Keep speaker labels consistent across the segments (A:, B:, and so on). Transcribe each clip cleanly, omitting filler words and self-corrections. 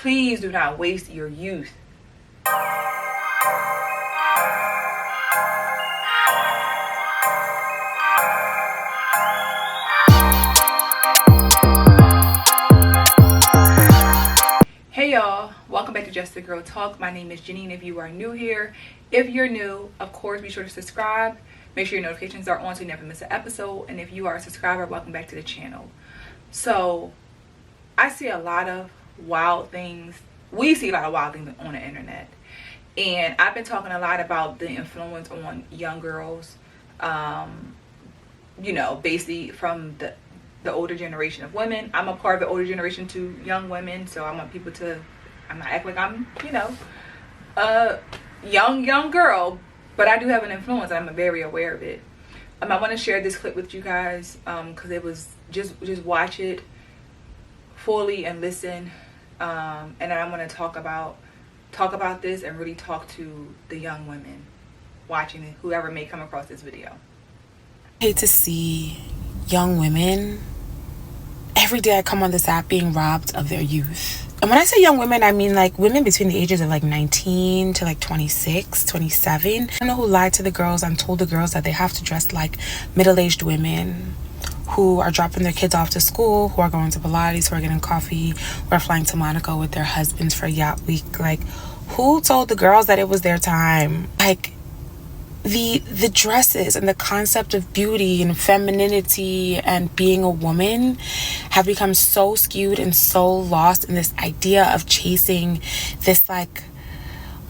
A: Please do not waste your youth. Hey y'all, welcome back to Just a Girl Talk. My name is Janine. If you are new here, if you're new, of course be sure to subscribe. Make sure your notifications are on so you never miss an episode. And if you are a subscriber, welcome back to the channel. So I see a lot of wild things. We see a lot of wild things on the internet. And I've been talking a lot about the influence on young girls. Basically from the older generation of women. I'm a part of the older generation to young women, so I want people to, I'm not acting like I'm, a young girl, but I do have an influence and I'm very aware of it. I want to share this clip with you guys because it was just watch it fully and listen, and then I'm going to talk about this and really talk to the young women watching it, whoever may come across this video.
B: I hate to see young women, every day I come on this app, being robbed of their youth. And when I say young women, I mean like women between the ages of like 19 to like 26, 27. I don't know who lied to the girls and told the girls that they have to dress like middle-aged women who are dropping their kids off to school, who are going to Pilates, who are getting coffee, who are flying to Monaco with their husbands for yacht week. Like, who told the girls that it was their time? Like, the dresses and the concept of beauty and femininity and being a woman have become so skewed and so lost in this idea of chasing this like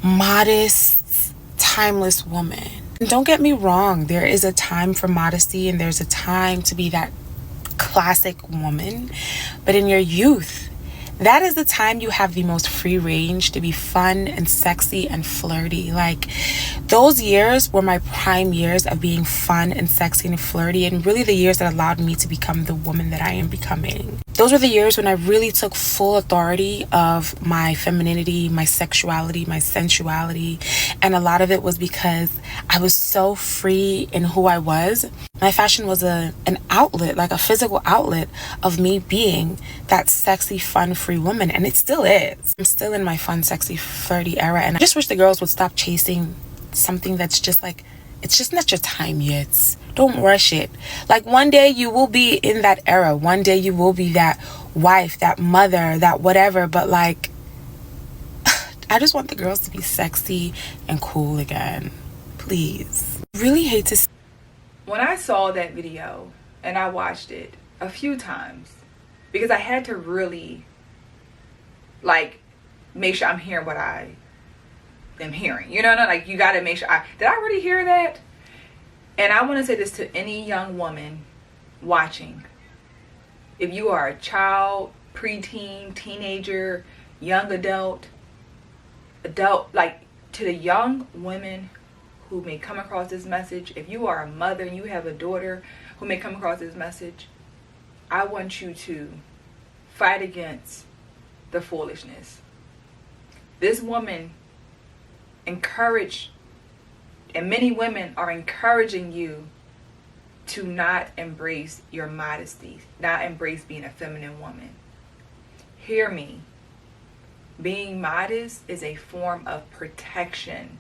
B: modest, timeless woman. And don't get me wrong, there is a time for modesty and there's a time to be that classic woman, but in your youth, that is the time you have the most free range to be fun and sexy and flirty. Like, those years were my prime years of being fun and sexy and flirty, and really the years that allowed me to become the woman that I am becoming. Those were the years when I really took full authority of my femininity, my sexuality, my sensuality, and a lot of it was because I was so free in who I was. My fashion was an outlet, like a physical outlet of me being that sexy, fun, free woman, and it still is. I'm still in my fun, sexy, flirty era, and I just wish the girls would stop chasing something that's just like, it's just not your time yet. Don't rush it. Like, one day you will be in that era. One day you will be that wife, that mother, that whatever, but like, I just want the girls to be sexy and cool again. Please. Really hate to see.
A: When I saw that video, and I watched it a few times, because I had to really, like, make sure I'm hearing what I am hearing. You know, like, you got to make sure, did I really hear that? And I want to say this to any young woman watching. If you are a child, preteen, teenager, young adult, like, to the young women who may come across this message, if you are a mother and you have a daughter who may come across this message, I want you to fight against the foolishness. This woman encouraged, and many women are encouraging you to not embrace your modesty, not embrace being a feminine woman. Hear me. Being modest is a form of protection.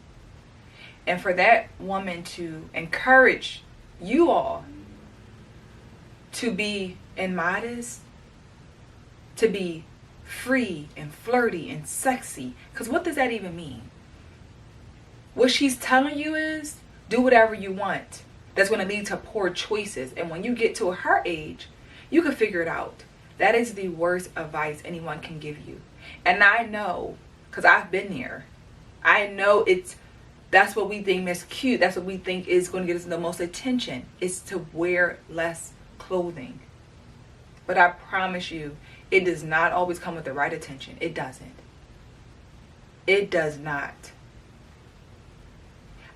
A: And for that woman to encourage you all to be immodest, to be free and flirty and sexy, because what does that even mean? What she's telling you is, do whatever you want. That's going to lead to poor choices. And when you get to her age, you can figure it out. That is the worst advice anyone can give you. And I know, because I've been there. I know that's what we think is cute. That's what we think is going to get us the most attention, is to wear less clothing. But I promise you, it does not always come with the right attention. It doesn't. It does not.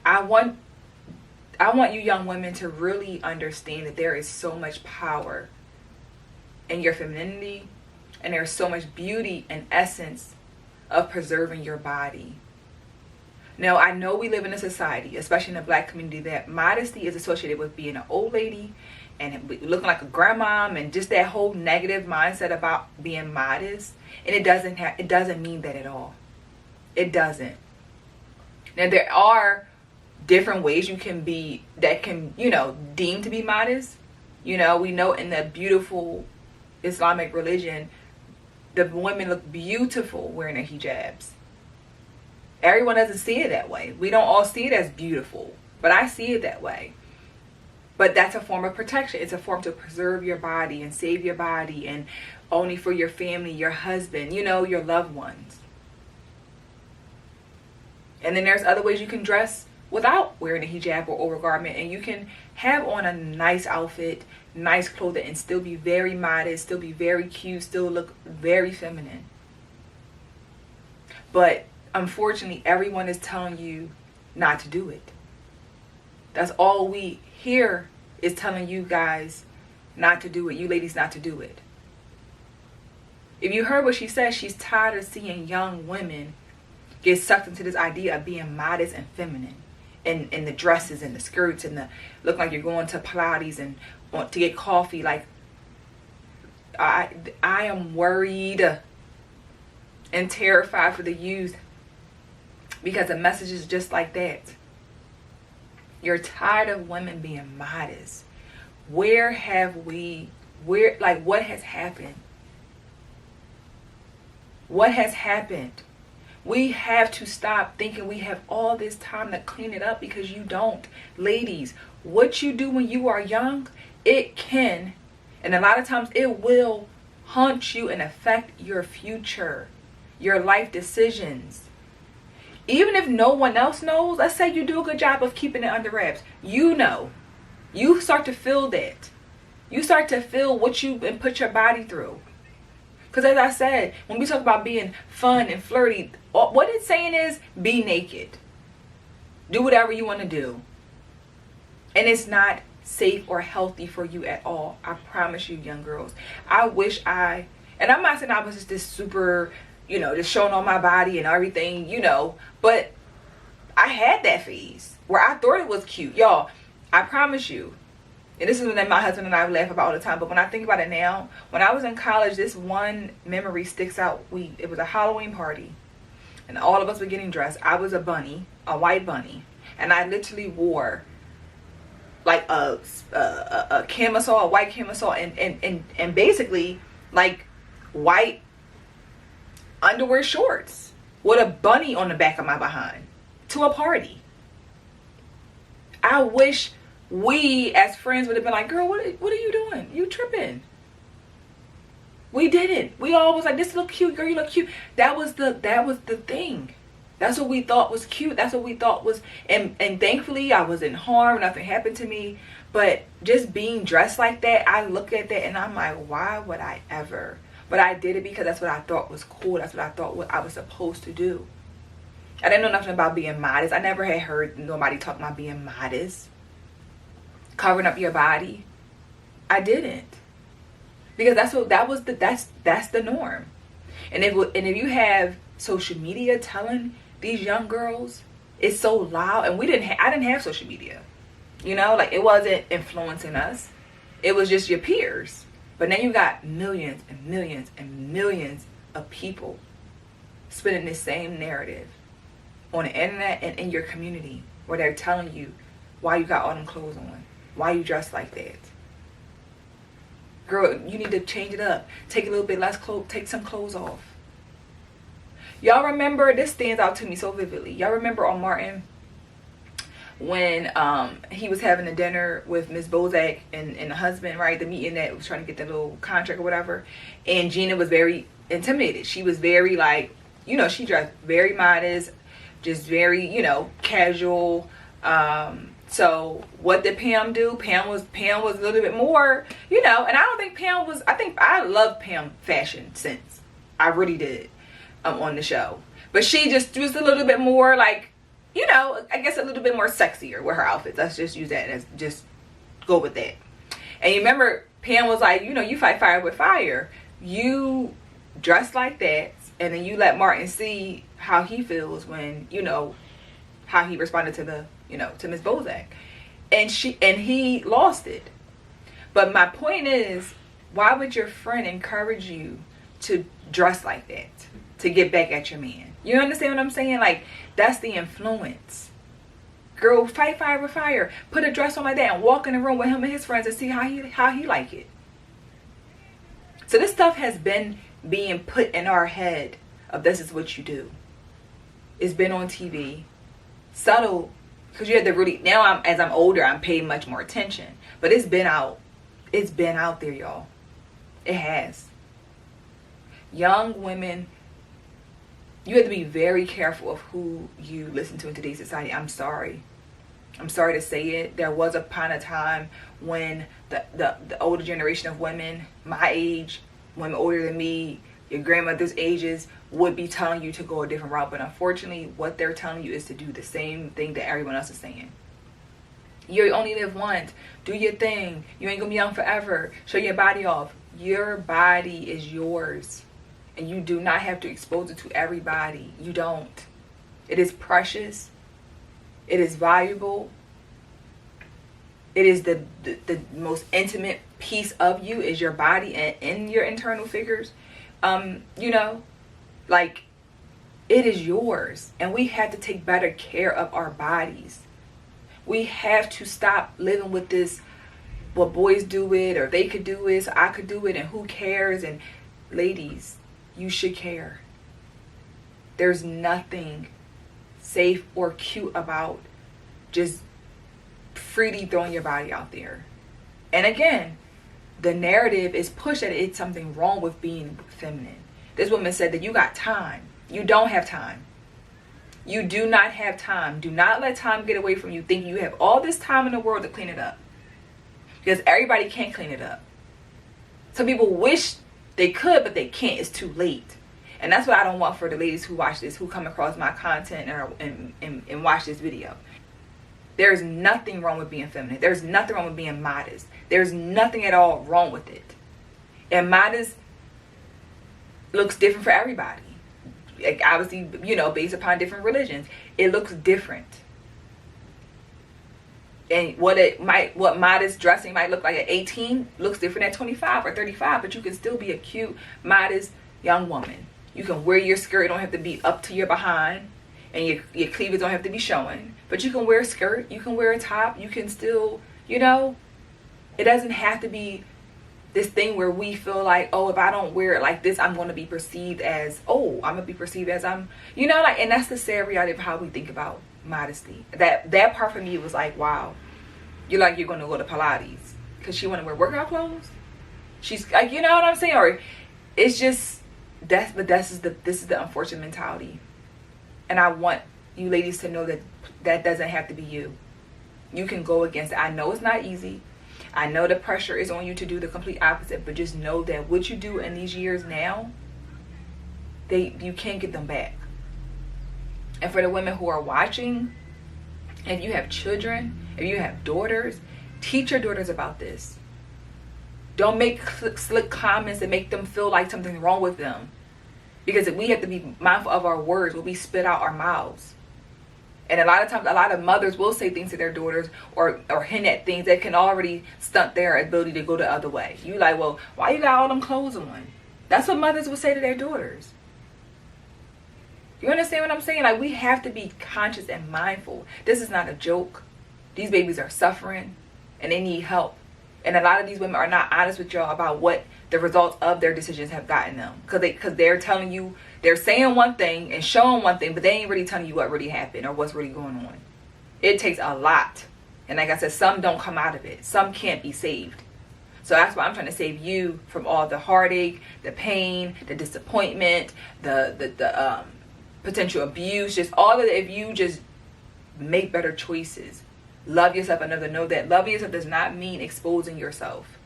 A: I want you young women to really understand that there is so much power in your femininity, and there's so much beauty and essence of preserving your body. Now, I know we live in a society, especially in the Black community, that modesty is associated with being an old lady and looking like a grandma, and just that whole negative mindset about being modest. And it doesn't mean that at all. It doesn't. Now there are different ways you can be, that can, deem to be modest. We know in the beautiful Islamic religion, the women look beautiful wearing their hijabs. Everyone doesn't see it that way. We don't all see it as beautiful, but I see it that way. But that's a form of protection. It's a form to preserve your body and save your body, and only for your family, your husband, your loved ones. And then there's other ways you can dress without wearing a hijab or overgarment, and you can have on a nice outfit, nice clothing, and still be very modest, still be very cute, still look very feminine. But unfortunately, everyone is telling you not to do it. That's all we hear, is telling you guys not to do it, you ladies not to do it. If you heard what she said, she's tired of seeing young women get sucked into this idea of being modest and feminine, and the dresses and the skirts and the look like you're going to Pilates and want to get coffee. Like, I am worried and terrified for the youth, because the message is just like that. You're tired of women being modest. What has happened? What has happened? We have to stop thinking we have all this time to clean it up, because you don't. Ladies, what you do when you are young, it can, and a lot of times it will haunt you and affect your future, your life decisions. Even if no one else knows, let's say you do a good job of keeping it under wraps. You start to feel that. You start to feel what you and put your body through. Because as I said, when we talk about being fun and flirty, what it's saying is be naked. Do whatever you want to do. And it's not safe or healthy for you at all. I promise you, young girls. And I'm not saying I was just this super, just showing on my body and everything, but I had that phase where I thought it was cute. Y'all, I promise you, and this is what my husband and I laugh about all the time, but when I think about it now, when I was in college, this one memory sticks out. It was a Halloween party, and all of us were getting dressed. I was a bunny, a white bunny, and I literally wore like a camisole, a white camisole, and basically like white underwear shorts with a bunny on the back of my behind to a party. I wish we as friends would have been like, girl, what are you doing? You tripping. We didn't. We all was like, this look cute, girl, you look cute. That was the thing. That's what we thought was cute. That's what we thought was, and thankfully I wasn't harmed, nothing happened to me. But just being dressed like that, I look at that and I'm like, why would I ever? But I did it because that's what I thought was cool. That's what I thought I was supposed to do. I didn't know nothing about being modest. I never had heard nobody talk about being modest, covering up your body. I didn't, because that's the norm. And if you have social media telling these young girls, it's so loud, and I didn't have social media, like it wasn't influencing us. It was just your peers. But now you got millions and millions and millions of people spinning this same narrative on the internet and in your community, where they're telling you why you got all them clothes on, why you dress like that. Girl, you need to change it up. Take a little bit less clothes, take some clothes off. Y'all remember, this stands out to me so vividly. Y'all remember on Martin, when he was having a dinner with Miss Bozak and the husband, right? The meeting that was trying to get the little contract or whatever. And Gina was very intimidated. She was very like, she dressed very modest, just very, casual. So what did Pam do? Pam was a little bit more, and I don't think I love Pam fashion sense. I really did on the show. But she just was a little bit more like, I guess a little bit more sexier with her outfits. Let's just use that and just go with that. And you remember Pam was like, you fight fire with fire. You dress like that, and then you let Martin see how he feels when, how he responded to to Miss Bozak. And he lost it. But my point is, why would your friend encourage you to dress like that to get back at your man? You understand what I'm saying? Like, that's the influence. Girl, fight fire with fire. Put a dress on like that and walk in the room with him and his friends and see how he like it. So this stuff has been being put in our head of this is what you do. It's been on TV. Subtle, because you have to really, now as I'm older, I'm paying much more attention. But it's been out. It's been out there, y'all. It has. Young women, you have to be very careful of who you listen to in today's society. I'm sorry to say it. There was upon a time when the older generation of women, my age, women older than me, your grandmother's ages, would be telling you to go a different route. But unfortunately, what they're telling you is to do the same thing that everyone else is saying. You only live once. Do your thing. You ain't gonna be young forever. Show your body off. Your body is yours. And you do not have to expose it to everybody. You don't. It is precious. It is valuable. It is the most intimate piece of you is your body and in your internal figures. You know, like, it is yours. And we have to take better care of our bodies. We have to stop living with this, well, boys do it, or they could do it, so I could do it, and who cares? And ladies, you should care. There's nothing safe or cute about just freely throwing your body out there. And again, the narrative is pushed that it's something wrong with being feminine. This woman said that you got time. You don't have time. You do not have time. Do not let time get away from you thinking you have all this time in the world to clean it up. Because everybody can't clean it up. Some people wish they could, but they can't. It's too late. And that's what I don't want for the ladies who watch this, who come across my content and watch this video. There's nothing wrong with being feminine. There's nothing wrong with being modest. There's nothing at all wrong with it. And modest looks different for everybody. Like, obviously, you know, based upon different religions, it looks different. And what modest dressing might look like at 18 looks different at 25 or 35, but you can still be a cute, modest young woman. You can wear your skirt. It don't have to be up to your behind, and your cleavage don't have to be showing. But you can wear a skirt. You can wear a top. You can still, you know, it doesn't have to be this thing where we feel like, oh, if I don't wear it like this, I'm going to be perceived as, I'm going to be perceived as you know, like, and that's the sad reality of how we think about modesty. That part for me was like, wow, you're like, you're going to go to Pilates because she want to wear workout clothes. She's like, you know what I'm saying? Or it's just, this is the unfortunate mentality. And I want you ladies to know that doesn't have to be you. You can go against it. I know it's not easy. I know the pressure is on you to do the complete opposite, but just know that what you do in these years now, you can't get them back. And for the women who are watching, if you have children, if you have daughters, teach your daughters about this. Don't make slick comments that make them feel like something's wrong with them. Because we have to be mindful of our words when we spit out our mouths. And a lot of times, a lot of mothers will say things to their daughters or hint at things that can already stunt their ability to go the other way. You like, well, why you got all them clothes on? That's what mothers would say to their daughters. You understand what I'm saying? Like, we have to be conscious and mindful. This is not a joke. These babies are suffering and they need help. And a lot of these women are not honest with y'all about what the results of their decisions have gotten them. Because they're telling you, they're saying one thing and showing one thing, but they ain't really telling you what really happened or what's really going on. It takes a lot. And like I said, some don't come out of it. Some can't be saved. So that's why I'm trying to save you from all the heartache, the pain, the disappointment, the potential abuse, just all of it. If you just make better choices, love yourself enough to know that loving yourself does not mean exposing yourself.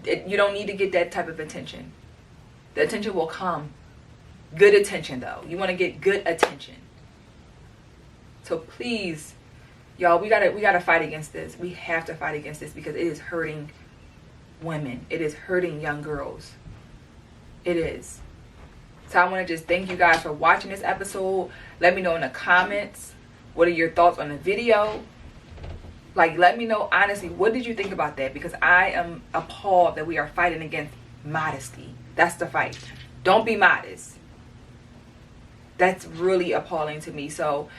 A: You don't need to get that type of attention. The attention will come. Good attention, though. You want to get good attention. So please, y'all, we gotta fight against this. We have to fight against this because it is hurting women. It is hurting young girls. It is. So I want to just thank you guys for watching this episode. Let me know in the comments, what are your thoughts on the video? Like, let me know honestly, what did you think about that? Because I am appalled that we are fighting against modesty. That's the fight. Don't be modest. That's really appalling to me. So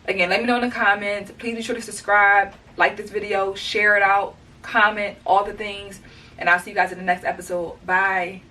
A: again, let me know in the comments. Please be sure to subscribe, like this video, share it out, comment, all the things. And I'll see you guys in the next episode. Bye.